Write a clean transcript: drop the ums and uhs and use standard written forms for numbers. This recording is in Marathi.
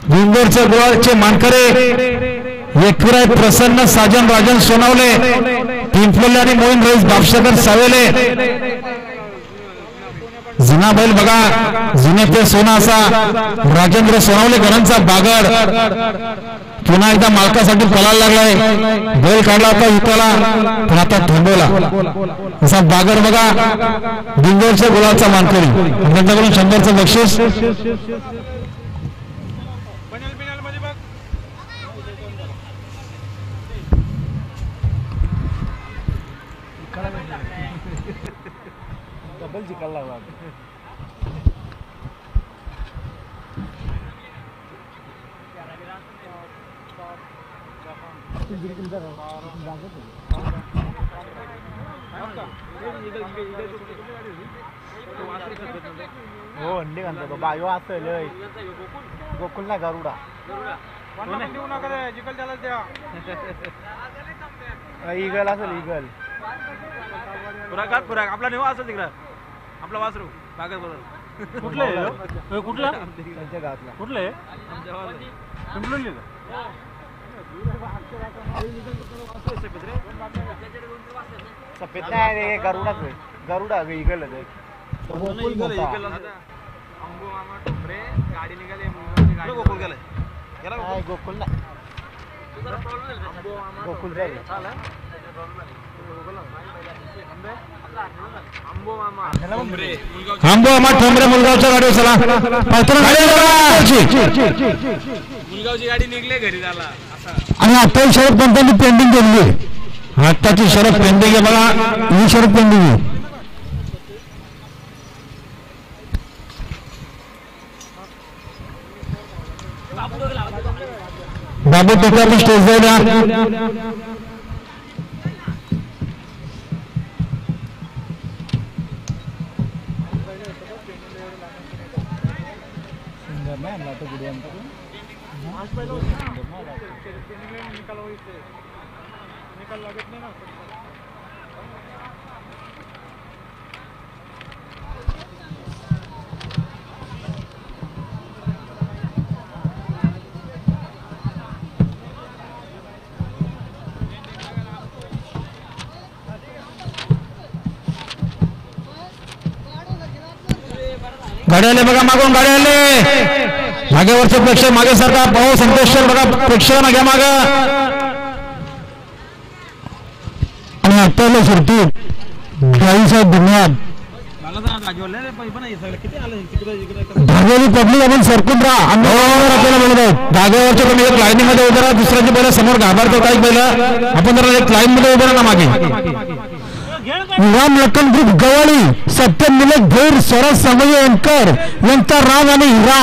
विंगोरचे गुलालचे मानकरे एकविराय प्रसन्न साजन राजन सोनावले पिंपले आणि मोहीन रईस बापशेकर सावेले जुना बैल बघा जुने ते सोना असा राजेंद्र सोनावले घरांचा बागड पुन्हा एकदा मालकासाठी पळायला लागलाय बैल काढला होता इथला पण आता थांबवला असा बागड बघा विंगोरच्या गुलालचा मानकरी त्यांच्याकडून 100चं बक्षीस डबल जिंकायला लागला हो अंडी घालतो तो बायो असेल गोकुल ना गरुडा इगल असेल इगल पुराक आपला नेवा असेल तिकडं आपला वासरू कागद बरोबर कुठले कुठला त्यांच्या गावातला कुठले पिंपळून सफेद नाही रे गरुडा गरुडा इगल गाडी निघाली गोकुल गेलाय गोकुल नाही गोकुल जाईल आंबो मामा ठोंबरे मुलगावच्या गाडीवर चला मुलगावची गाडी निघले घरी झाला आणि आता शरद पंतांनी पेंडिंग केली आहे आत्ताची शरद पेंडिंग आहे बघा ही शरद पेंडिंग आहे बाबू टोकर स्टेज जाऊया गाडी आले बघा मागून गाडी आले मागेवरचे प्रेक्षक मागे सारखा भाऊ संतोषर बघा प्रेक्षकांना घ्या माग आणि आता सुरती गाईचा बुनियाद धागेली पब्लिक आपण सरकून राहा आपल्याला बोलत आहोत धाग्यावरच्या पण एक लाईनी मध्ये उभं राहा दुसऱ्याची बैल समोर घाबरतो काही बैल आपण जरा एक लाईन मध्ये उभं राहा ना मागे राम लखन ग्रुप गवळी सत्यम निलक भैर स्वराज सामय्य यांचा राम आणि हिरा